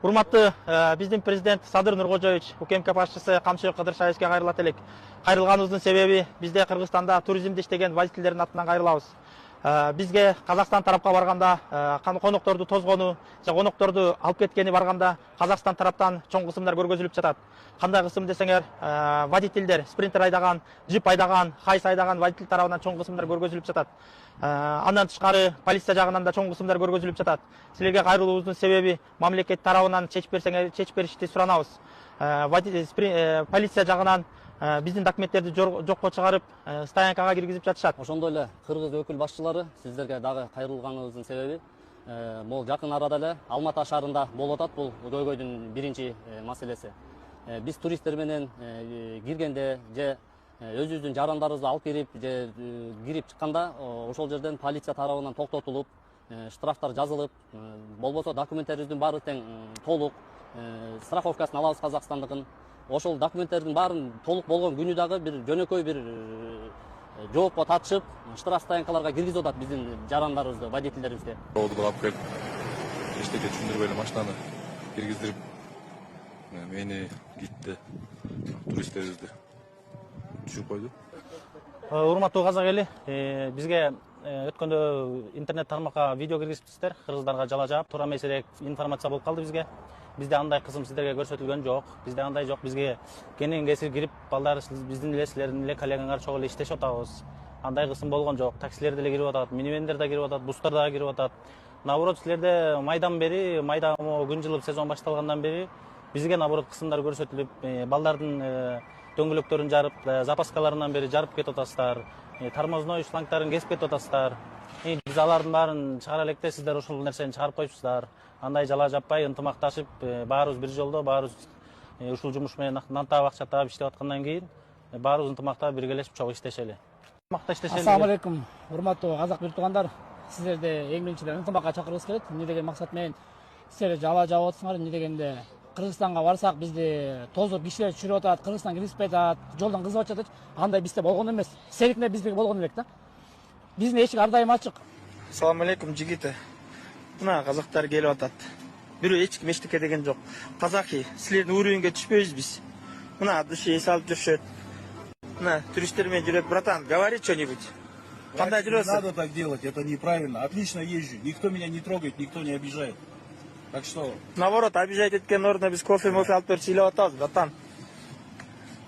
Урматтуу биздин президент Садыр Нуркожоевич, УКМК башчысы Камчыбек Кыдыршаевичке кайрылат элек. Кайрылганыбыздын себеби бизде Кыргызстанда туризмде иштеген водительдердин атынан кайрылабыз. Бизге Казакстан тарапка барганда конокторду тозгону, же конокторду алып кеткени барганда Казакстан тараптан чоң кысымдар көргөзүлүп жатат. Кандай кысым десеңер, водительдер, спринтер айдаган, джип айдаган, хайс айдаган водитель тарабынан чоң кысымдар көргөзүлүп жатат. Андан тышкары полиция жагынан да чоң кысымдар көргөзүлүп жатат. Силерге кайрылуубуздун себеби мамлекет тарабынан чечип беришти суранабыз. Полиция жагынан биздин документтерди жокко чыгарып, стоянкага киргизип жатышат. Ошондой эле кыргыз өкүл башчылары сиздерге дагы кайрылганыбыздын себеби бул жакын арада эле Алматы шаарында болуп атат бул көйгөйдүн биринчи маселеси. Биз туристтер менен киргенде же өзүбүздүн жарандарыбызды алып кирип чыкканда ошол жерден полиция тарабынан токтотулуп, штрафтар жазылып, болбосо документтерибиздин баары тең толук, страховкасын алабыз Казакстандыкын. Ошол документтердин баарын толук болгон күнү дагы бир жөнөкөй бир жоопко татышып, штраф стоянкаларга киргизип атат биздин жарандарыбызды, водительдерибизди. Жолду алып келип, эчтеке түшүндүрбөй эле машинаны киргиздирип, мени гидди, туристтерибизди түшүрүп койду. Урматтуу казак эли, бизге өткөндө интернет тармакка видео киргизиптиздер, кыргыздарга жала жаап, туура эмес элек информация болуп калды бизге. Бизде андай кысым сиздерге көрсөтүлгөн жок. Бизде андай жок. Бизге кенен кесип кирип, балдар биздин эле силердин эле коллегаңар чогуу эле иштешип атабыз. Андай кысым болгон жок. Таксилер деле кирип атат, минивендер да кирип атат, бустар да кирип атат. Наоборот, силерде майдан күн жылып сезон башталгандан бери бизге наоборот кысымдар көрсөтүлүп, балдардын дөңгөлөктөрүн жарып, запаскаларынан бери жарып кетип атасыздар. Тормозной шлангтарын кесип кетип атасыздар. Биз алардын баарын чыгара электе сиздер ошол нерсени чыгарып коюпсуздар. Андай жала жаппай ынтымакташып, баарыбыз бир жолдо, баарыбыз ушул жумуш менен нантаап акча таап иштеп аткандан кийин баарыбыз ынтымакта биргелешип чогуу иштешели. Ассаламу алейкум, урматтуу казак бир туугандар. Сиздерди эң биринчиден ынтымакка чакыргыбыз келет. Эмне деген максат менен силер жала жаап атсыңар, эмне дегенде Кыргызстанга барсак бизди тозуп кишилер түшүрүп атат, Кыргызстан киргизбей атат, жолдон кызып атат. Андай бизде болгон эмес. Силердикине бизде болгон элек да. Биздин эшик ар дайым ачык. Ассаламу алейкум жигите. Мына казактар келип атат. Бирөө эч ким эчтеке деген жок. Казаки, силердин уровеньге түшпөйбүз биз. Мына души эс алып жүрүшөт. Мына туристтер менен жүрөт, братан, говори что-нибудь. Кандай жүрөсүң? Не надо так делать, это неправильно. Отлично езжу, никто меня не трогает, никто не обижает. Так что... Наоборот, обижать эткен ордуна биз кофе-мофе алып берип ыйлап атабыз, братан.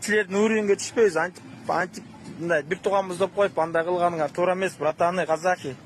Силердин уровеньге түшпөйбүз, антип мындай бир тууганбыз деп коюп андай кылганыңар туура эмес, братаны, казаки.